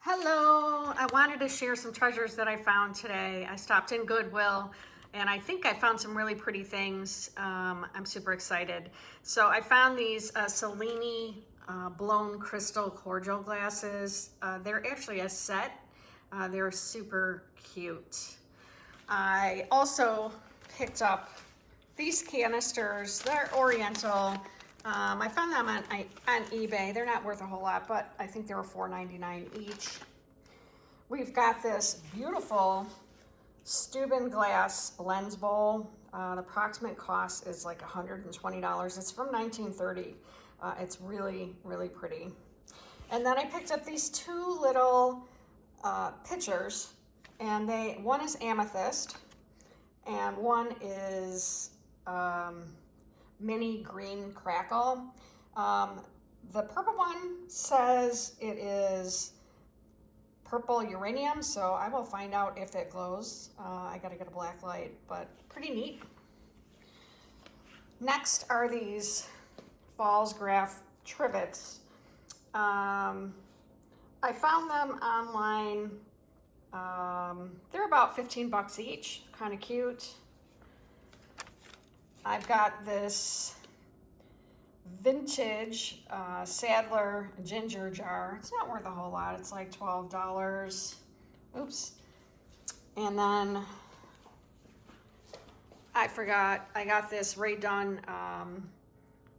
Hello, I wanted to share some treasures that I found today. I stopped in Goodwill and I think I found some really pretty things. I'm super excited. So I found these Cellini blown crystal cordial glasses. They're actually a set. They're super cute. I also picked up these canisters. They're Oriental. I found them on eBay. They're not worth a whole lot, but I think they were $4.99 each. We've got this beautiful Steuben glass lens bowl. The approximate cost is like $120. It's from 1930. It's really, really pretty. And then I picked up these two little pitchers, and one is amethyst, and one is mini green crackle. The purple one says it is purple uranium, so I will find out if it glows. I gotta get a black light, but pretty neat. Next are these Falls Graph trivets. I found them online. They're about 15 bucks each, kind of cute. I've got this vintage Sadler ginger jar. It's not worth a whole lot. It's like $12. Oops. And then I forgot, I got this Ray Dunn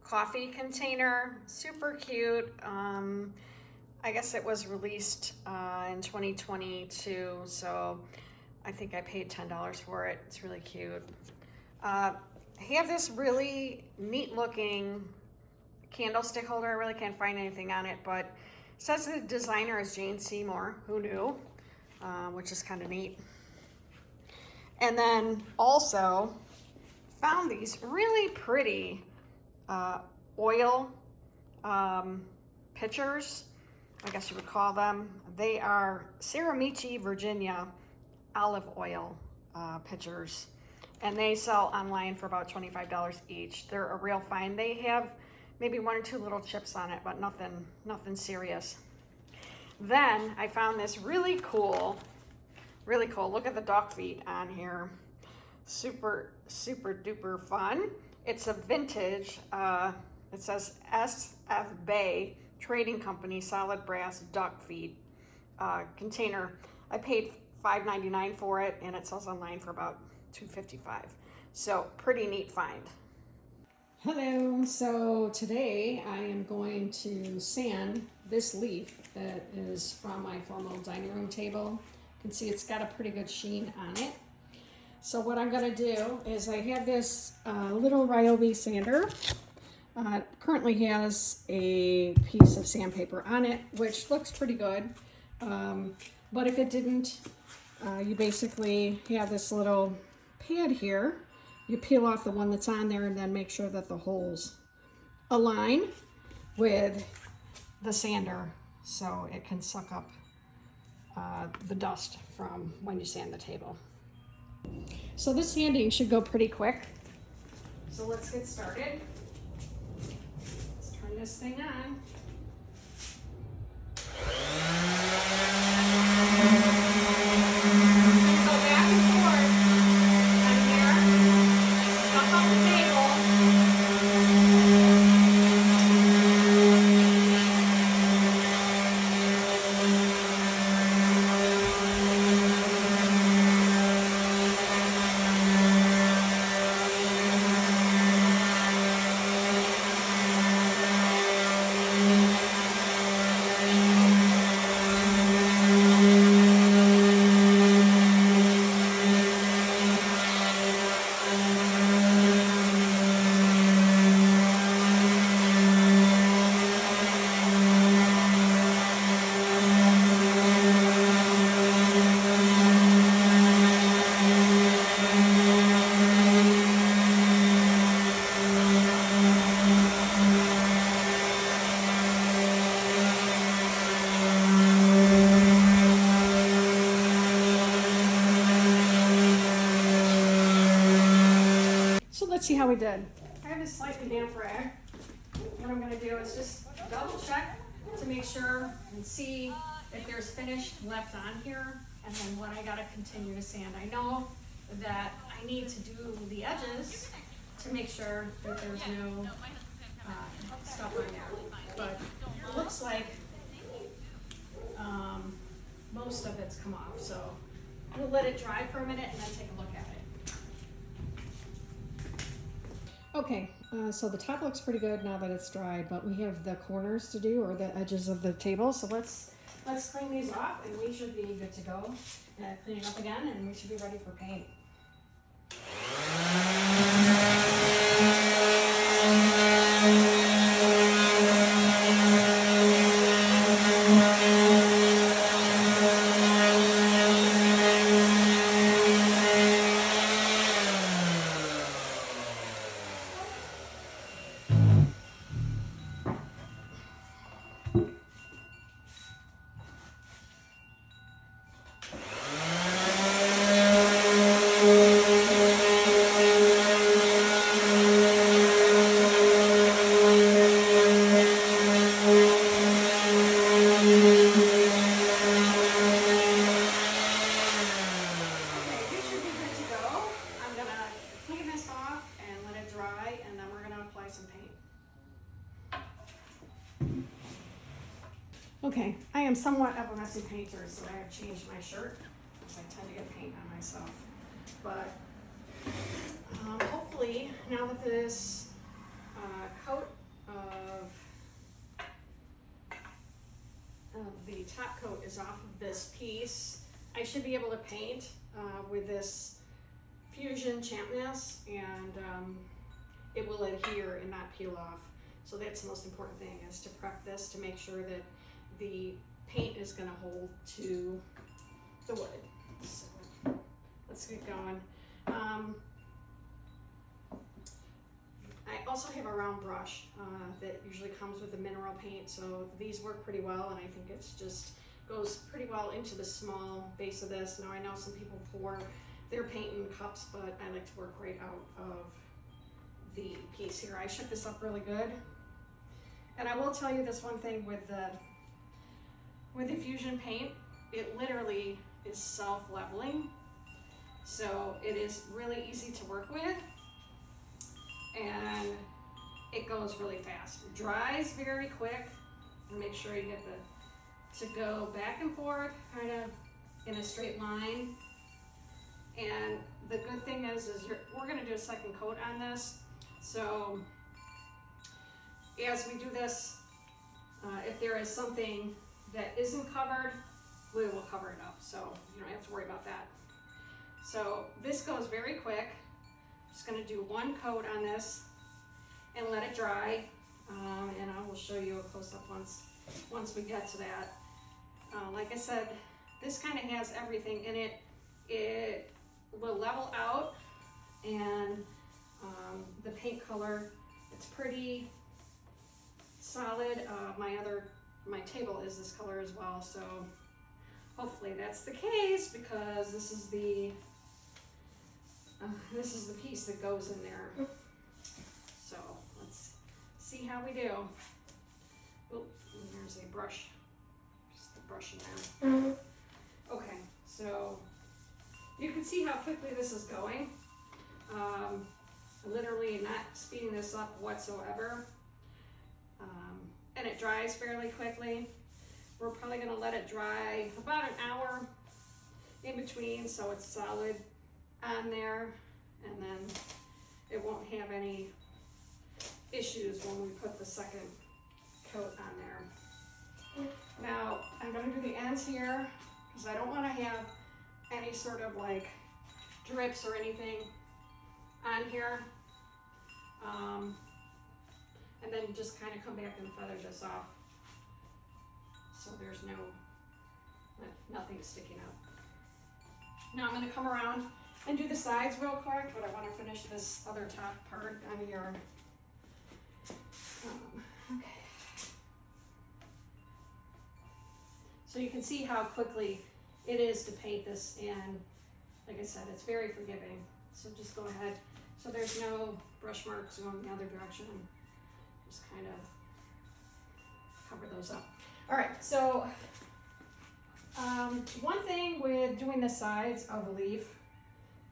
coffee container. Super cute. I guess it was released in 2022, so I think I paid $10 for it. It's really cute. I have this really neat looking candlestick holder. I really can't find anything on it, but it says the designer is Jane Seymour. Who knew? Which is kind of neat. And then also found these really pretty oil pitchers, I guess you would call them. They are Ceramici, Virginia olive oil pitchers. And they sell online for about $25 each. They're a real find. They have maybe one or two little chips on it, but nothing serious. Then I found this really cool. Look at the duck feet on here. Super, super duper fun. It's a vintage, it says SF Bay Trading Company solid brass duck feet container. I paid $5.99 for it, and it sells online for about $2.55. So pretty neat find. Hello, so today I am going to sand this leaf that is from my formal dining room table. You can see it's got a pretty good sheen on it. So what I'm going to do is I have this little Ryobi sander. Currently has a piece of sandpaper on it, which looks pretty good. But if it didn't, you basically have this little pad here. You peel off the one that's on there and then make sure that the holes align with the sander so it can suck up the dust from when you sand the table. So this sanding should go pretty quick. So let's get started. Let's turn this thing on. Let's see how we did. I have this slightly damp rag. What I'm going to do is just double check to make sure and see if there's finish left on here, and then what I gotta continue to sand. I know that I need to do the edges to make sure that there's no stuff on there. But it looks like most of it's come off, so we'll let it dry for a minute and then take a look at it. Okay, so the top looks pretty good now that it's dried, but we have the corners to do, or the edges of the table. So let's clean these off, and we should be good to go. Clean it up again, and we should be ready for paint. Okay, I am somewhat of a messy painter, so I have changed my shirt because I tend to get paint on myself. But hopefully, now that this coat of the top coat is off of this piece, I should be able to paint with this Fusion Champness, and it will adhere and not peel off. So that's the most important thing, is to prep this to make sure that the paint is going to hold to the wood. So let's get going. I also have a round brush that usually comes with the mineral paint, so these work pretty well, and I think it's just goes pretty well into the small base of this. Now I know some people pour their paint in cups, but I like to work right out of the piece here. I shook this up really good, and I will tell you this one thing with the Fusion paint, it literally is self-leveling, so it is really easy to work with, and it goes really fast. It dries very quick, and make sure you get to go back and forth kind of in a straight line. And the good thing is we're going to do a second coat on this, so as we do this, if there is something that isn't covered, we will cover it up, so you don't have to worry about that. So this goes very quick. Just going to do one coat on this and let it dry, and I will show you a close-up once we get to that. Like I said, this kind of has everything in it. It will level out, and the paint color, it's pretty solid. My table is this color as well, so hopefully that's the case, because this is the piece that goes in there. So let's see how we do. Oh, there's a brush, just the brush in there. Okay, so you can see how quickly this is going. Literally not speeding this up whatsoever. And it dries fairly quickly. We're probably gonna let it dry about an hour in between, so it's solid on there, and then it won't have any issues when we put the second coat on there. Now, I'm gonna do the ends here, because I don't wanna have any sort of like drips or anything on here. And then just kind of come back and feather this off, so there's nothing sticking out. Now I'm going to come around and do the sides real quick, but I want to finish this other top part on here. Okay. So you can see how quickly it is to paint this, and like I said, it's very forgiving. So just go ahead. So there's no brush marks going the other direction. Just kind of cover those up. All right, so One thing with doing the sides of a leaf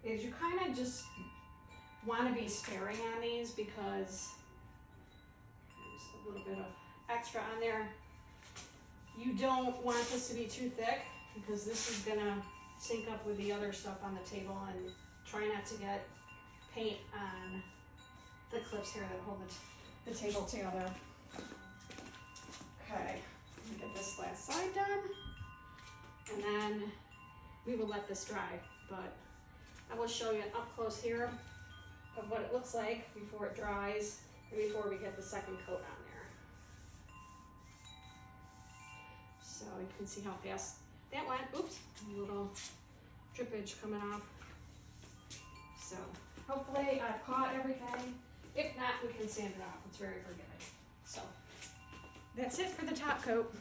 is you kind of just want to be sparing on these because there's a little bit of extra on there. You don't want this to be too thick because this is gonna sync up with the other stuff on the table, and try not to get paint on the clips here that hold the table together. Okay, let me get this last side done, and then we will let this dry, but I will show you an up close here of what it looks like before it dries and before we get the second coat on there. So you can see how fast that went. Oops, a little drippage coming off. So hopefully I've caught everything. If not, we can sand it off. It's very forgiving. So that's it for the top coat.